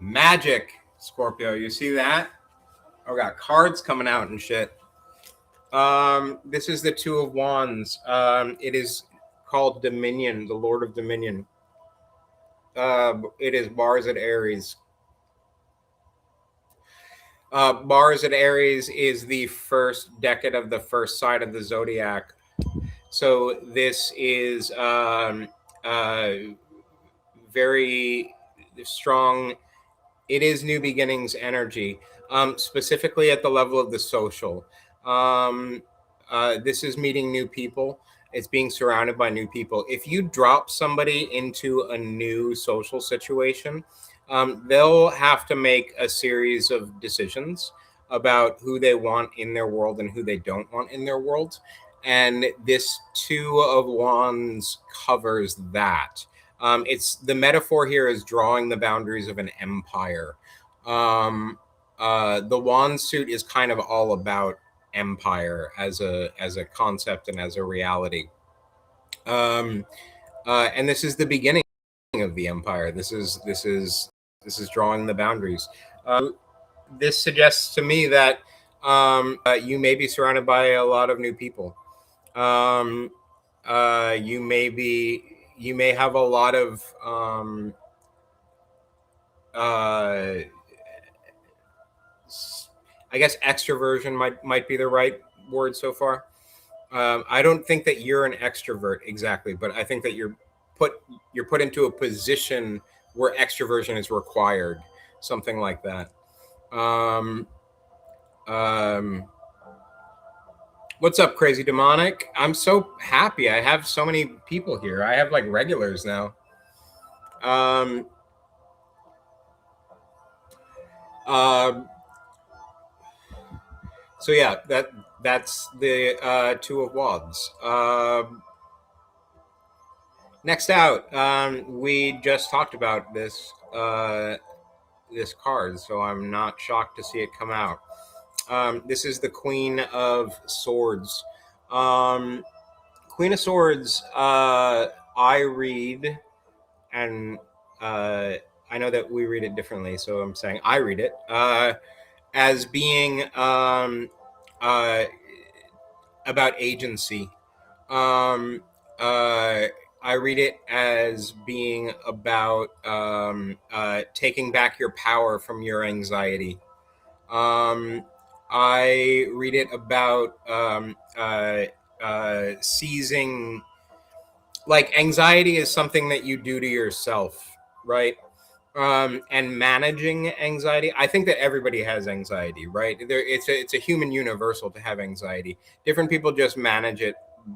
Magic, Scorpio. You see that? I got cards coming out and shit. This is the Two of Wands. It is called Dominion, the Lord of Dominion. It is Mars at Aries. Mars at Aries is the first decade of the first side of the zodiac. So this is very strong. It is new beginnings energy, specifically at the level of the social. This is meeting new people. It's being surrounded by new people. If you drop somebody into a new social situation, they'll have to make a series of decisions about who they want in their world and who they don't want in their world. And this Two of Wands covers that. It's the metaphor here is drawing the boundaries of an empire. The wand suit is kind of all about empire as a concept and as a reality. And this is the beginning of the empire. This is drawing the boundaries. This suggests to me that you may be surrounded by a lot of new people. You may have a lot of I guess extroversion might be the right word so far. I don't think that you're an extrovert exactly, but I think that you're put into a position where extroversion is required, something like that. What's up, Crazy Demonic? I'm so happy. I have so many people here. I have like regulars now. So yeah, that's the Two of Wands. Next out, we just talked about this card, so I'm not shocked to see it come out. This is the Queen of Swords. Queen of Swords, I read, and I know that we read it differently, so I'm saying I read it as being about agency. I read it as being about taking back your power from your anxiety. I read it about seizing, like, anxiety is something that you do to yourself, right? And managing anxiety. I think that everybody has anxiety, right? It's a human universal to have anxiety. Different people just manage it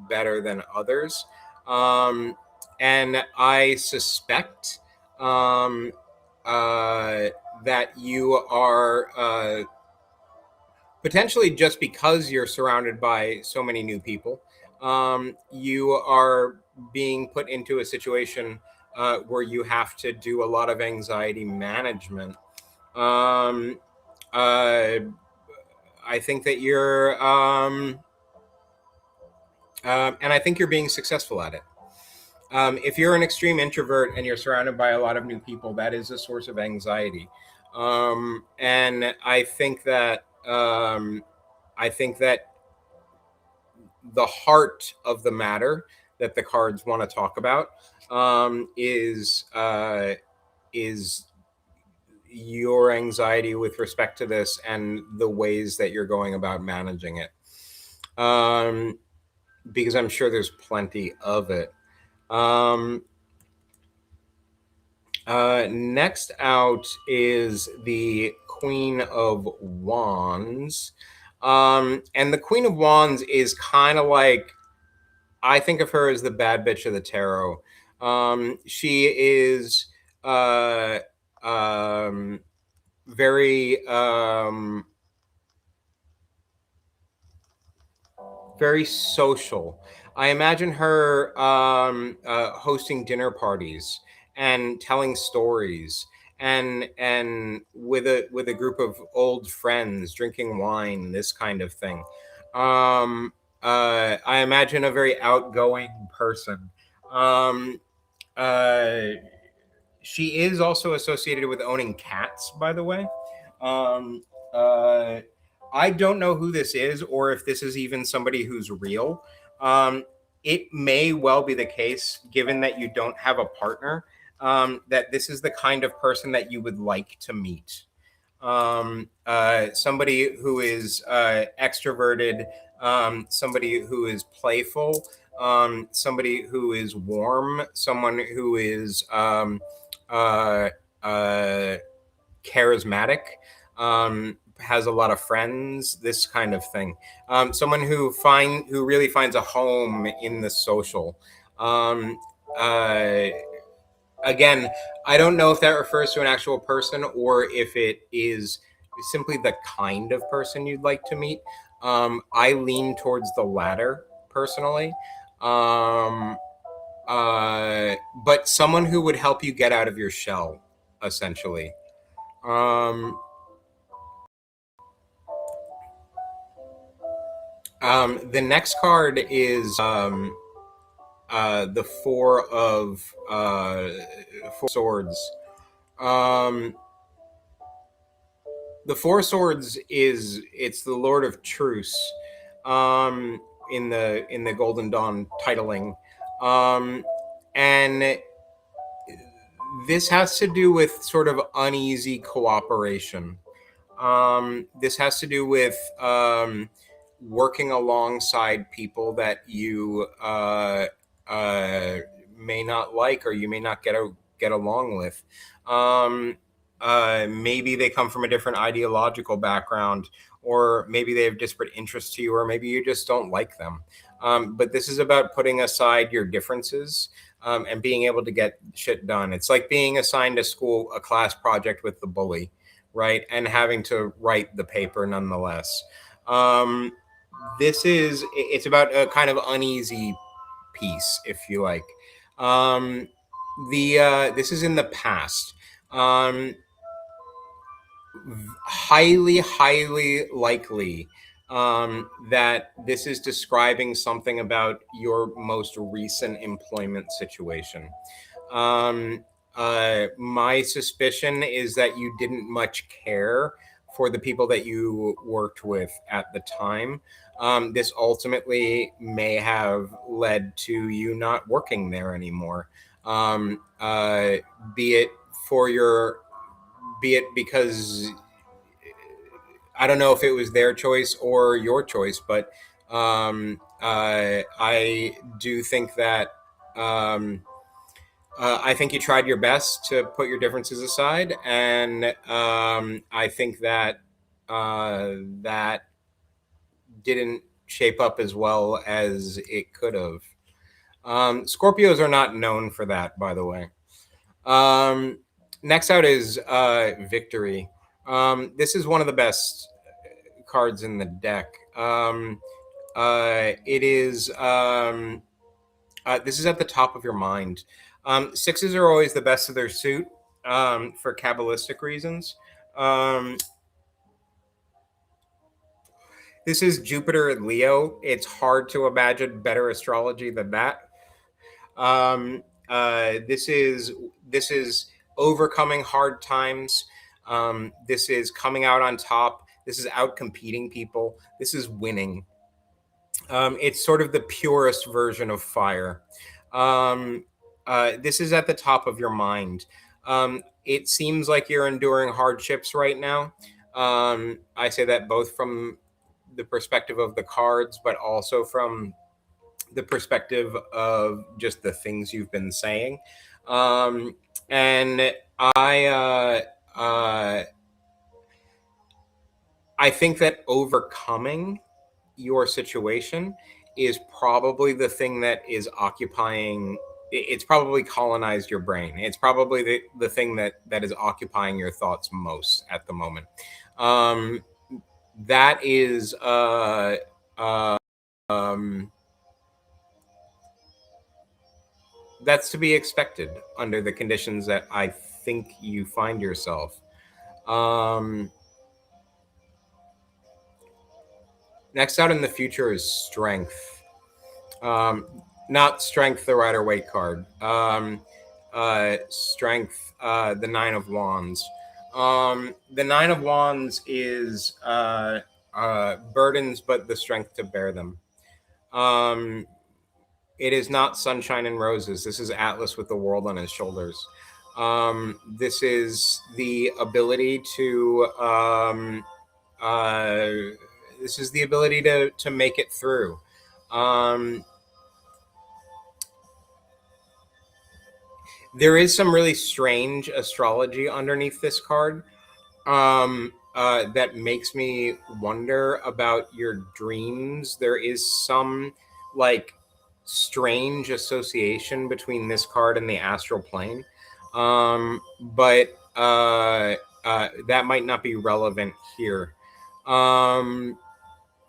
better than others. And I suspect that you are potentially, just because you're surrounded by so many new people, you are being put into a situation where you have to do a lot of anxiety management. I think that you're, and I think you're being successful at it. If you're an extreme introvert and you're surrounded by a lot of new people, that is a source of anxiety. And I think that the heart of the matter that the cards want to talk about is your anxiety with respect to this and the ways that you're going about managing it. Because I'm sure there's plenty of it. Next out is the Queen of Wands. And the Queen of Wands is kind of like, I think of her as the bad bitch of the tarot. She is very very social. I imagine her hosting dinner parties and telling stories, and with a group of old friends, drinking wine, this kind of thing. I imagine a very outgoing person. she is also associated with owning cats, by the way. Um, uh, I don't know who this is or if this is even somebody who's real. Um, it may well be the case, given that you don't have a partner, that this is the kind of person that you would like to meet. Somebody who is extroverted, somebody who is playful, somebody who is warm, someone who is uh, uh, charismatic, has a lot of friends, this kind of thing. Someone who really finds a home in the social. Um, uh, Again, I don't know if that refers to an actual person or if it is simply the kind of person you'd like to meet. I lean towards the latter personally. Um, but someone who would help you get out of your shell, essentially. Um, the next card is the Four Swords. Um, the Four Swords it's the Lord of Truce, um, in the Golden Dawn titling, and this has to do with sort of uneasy cooperation. This has to do with working alongside people that you uh, may not like or you may not get along with. Um, Maybe they come from a different ideological background, or maybe they have disparate interests to you, or maybe you just don't like them. But this is about putting aside your differences, and being able to get shit done. It's like being assigned a class project with the bully, right? And having to write the paper nonetheless. Um, it's about a kind of uneasy peace, if you like. Um, the This is in the past. Um, Highly likely that this is describing something about your most recent employment situation. Um, my suspicion is that you didn't much care for the people that you worked with at the time. This ultimately may have led to you not working there anymore. Um, uh, be it for your, be it because I don't know if it was their choice or your choice, but I do think that um, I think you tried your best to put your differences aside, and I think that that didn't shape up as well as it could have. Scorpios are not known for that, by the way. Um, Next out is Victory. This is one of the best cards in the deck. It is This is at the top of your mind. Sixes are always the best of their suit, for Kabbalistic reasons. Um, this is Jupiter and Leo. It's hard to imagine better astrology than that. Um, this is overcoming hard times. This is coming out on top. This is out competing people. This is winning. It's sort of the purest version of fire. Um, this is at the top of your mind. It seems like you're enduring hardships right now. I say that both from the perspective of the cards, but also from the perspective of just the things you've been saying. And I think that overcoming your situation is probably the thing that is occupying, it's probably colonized your brain. It's probably the thing that is occupying your thoughts most at the moment. um that is um that's to be expected under the conditions that I think you find yourself. um Next out in the future is Strength. um Not Strength, the Rider Waite card. strength, the Nine of Wands. The Nine of Wands is burdens, but the strength to bear them. It is not sunshine and roses. This is Atlas with the world on his shoulders. This is the ability to this is the ability to make it through. There is some really strange astrology underneath this card that makes me wonder about your dreams. There is some like strange association between this card and the astral plane, but that might not be relevant here.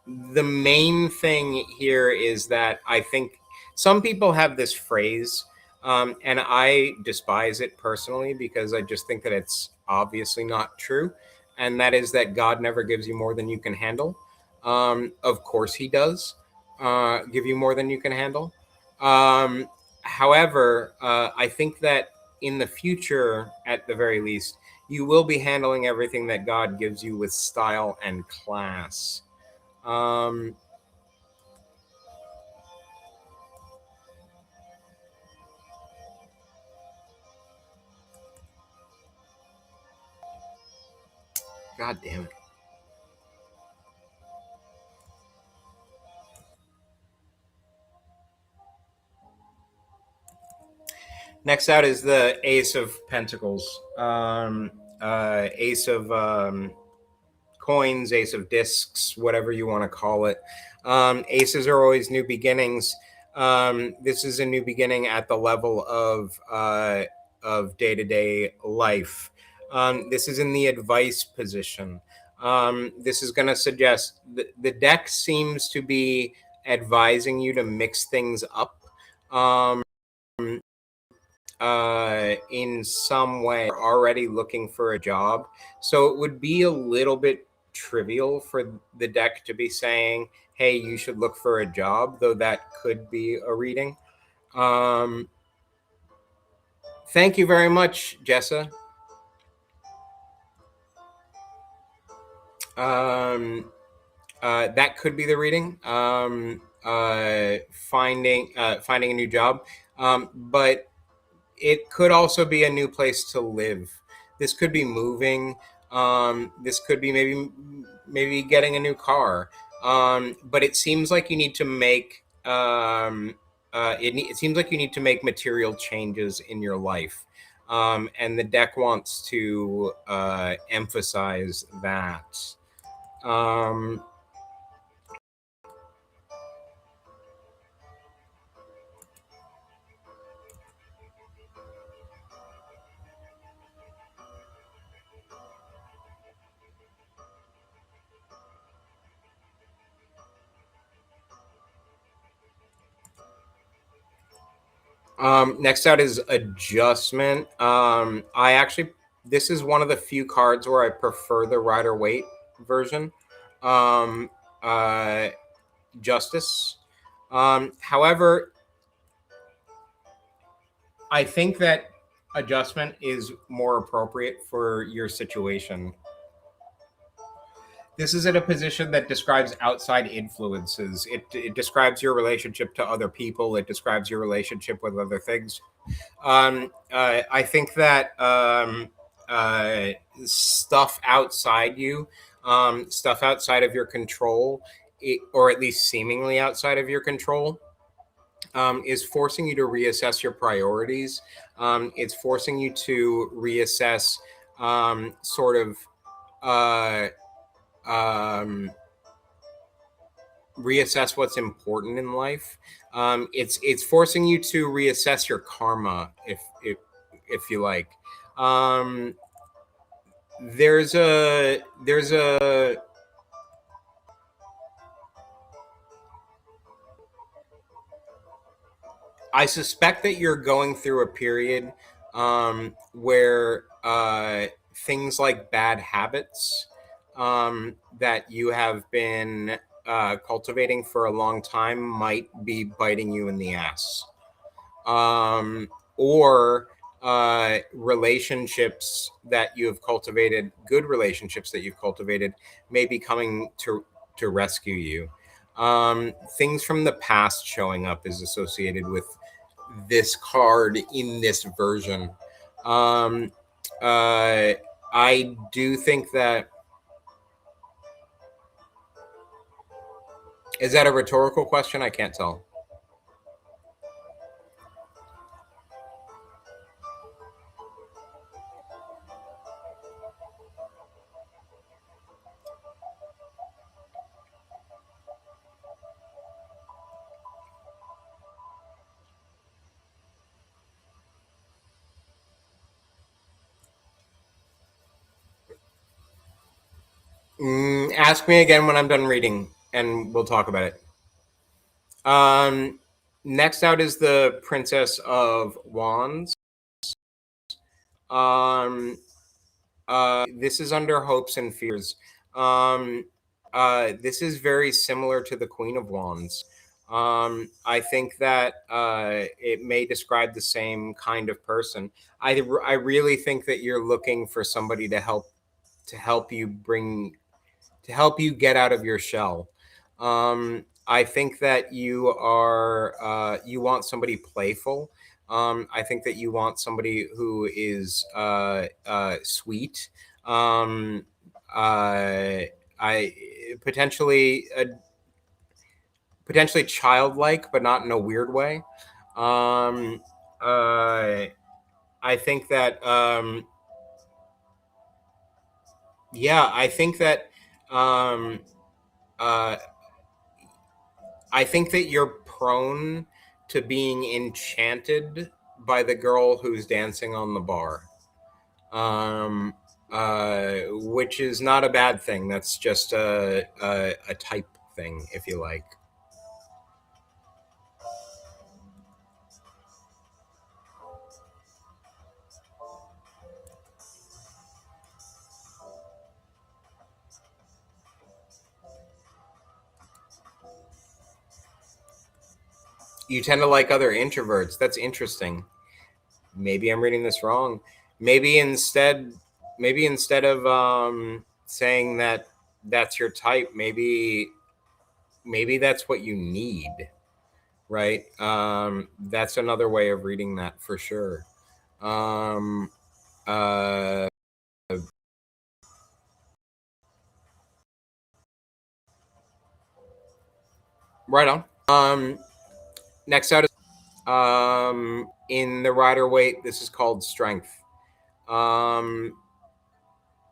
The main thing here is that I think some people have this phrase, and I despise it personally because I just think that it's obviously not true. And that is that God never gives you more than you can handle. Of course, He does give you more than you can handle. However, I think that in the future, at the very least, you will be handling everything that God gives you with style and class. God damn it. Next out is the Ace of Pentacles, Ace of coins, Ace of discs, whatever you want to call it. Aces are always new beginnings. This is a new beginning at the level of day-to-day life. This is in the advice position. This is going to suggest the deck seems to be advising you to mix things up. In some way already looking for a job. So it would be a little bit trivial for the deck to be saying, hey, you should look for a job, though that could be a reading. Thank you very much, Jessa. That could be the reading. Finding a new job. But it could also be a new place to live. This could be moving. This could be maybe getting a new car. But it seems like you need to make it seems like you need to make material changes in your life, and the deck wants to emphasize that. Next out is adjustment. This is one of the few cards where I prefer the Rider-Waite version. Justice. However, I think that adjustment is more appropriate for your situation. This is in a position that describes outside influences. It describes your relationship to other people. It describes your relationship with other things. I think that stuff outside you, stuff outside of your control, or at least seemingly outside of your control, is forcing you to reassess your priorities. It's forcing you to reassess sort of reassess what's important in life. It's forcing you to reassess your karma, if you like. There's a I suspect that you're going through a period where things like bad habits that you have been cultivating for a long time might be biting you in the ass. Or relationships that you have cultivated, good relationships that you've cultivated, may be coming to rescue you. Things from the past showing up is associated with this card in this version. Um, uh, I do think that, is that a rhetorical question? I can't tell. Ask me again when I'm done reading, and we'll talk about it. Next out is the Princess of Wands. Um, this is under hopes and fears. Um, this is very similar to the Queen of Wands. I think that it may describe the same kind of person. I really think that you're looking for somebody to help you bring to help you get out of your shell. I think that you want somebody playful. I think that you want somebody who is sweet. I potentially childlike, but not in a weird way. Um, uh, I think that yeah, um, uh, I think that you're prone to being enchanted by the girl who's dancing on the bar, which is not a bad thing. That's just a type thing, if you like. You tend to like other introverts. That's interesting. Maybe I'm reading this wrong. Maybe instead, maybe instead of saying that that's your type, maybe that's what you need, right? That's another way of reading that for sure. Um, uh, right on. Next out is in the Rider Waite. This is called Strength. Um,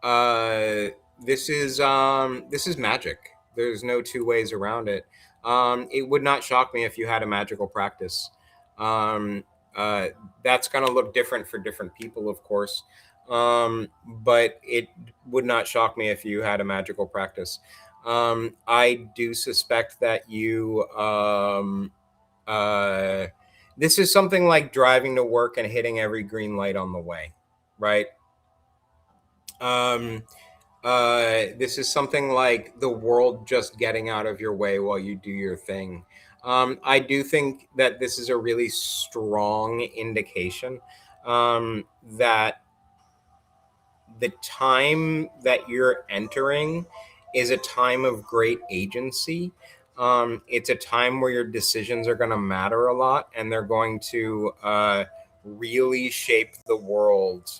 uh, this is magic. There's no two ways around it. It would not shock me if you had a magical practice. Um, uh, that's going to look different for different people, of course. But it would not shock me if you had a magical practice. I do suspect that uh, this is something like driving to work and hitting every green light on the way, right? Um, this is something like the world just getting out of your way while you do your thing. I do think that this is a really strong indication that the time that you're entering is a time of great agency. It's a time where your decisions are going to matter a lot, and they're going to really shape the world.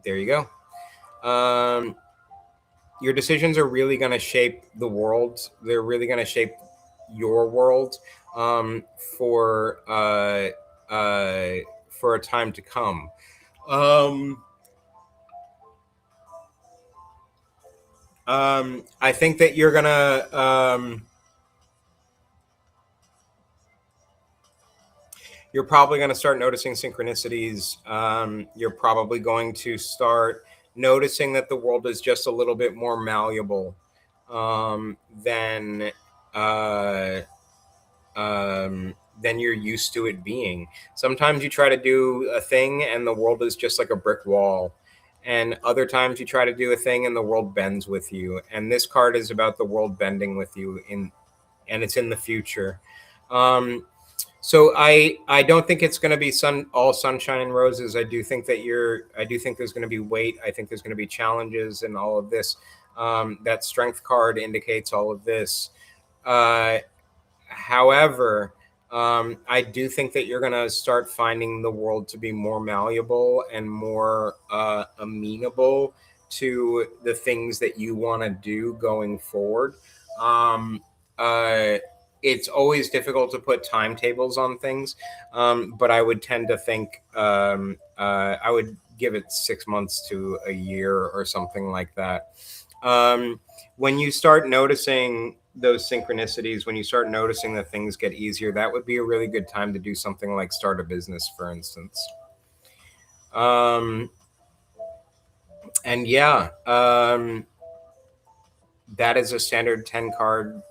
There you go. Your decisions are really going to shape the world. They're really going to shape your world um, for uh, for a time to come. Um, I think that you're probably gonna start noticing synchronicities. You're probably going to start noticing that the world is just a little bit more malleable than uh, than you're used to it being. Sometimes you try to do a thing and the world is just like a brick wall. And other times you try to do a thing and the world bends with you. And this card is about the world bending with you and it's in the future. Um, So I don't think it's going to be all sunshine and roses. I do think there's going to be weight. I think there's going to be challenges and all of this. That strength card indicates all of this. However, I do think that you're going to start finding the world to be more malleable and more amenable to the things that you want to do going forward. Um, it's always difficult to put timetables on things, but I would tend to think I would give it 6 months to a year or something like that. When you start noticing those synchronicities, when you start noticing that things get easier, that would be a really good time to do something like start a business, for instance. And yeah, that is a standard 10 card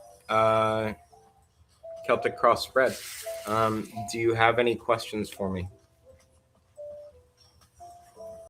Celtic cross spread. Do you have any questions for me?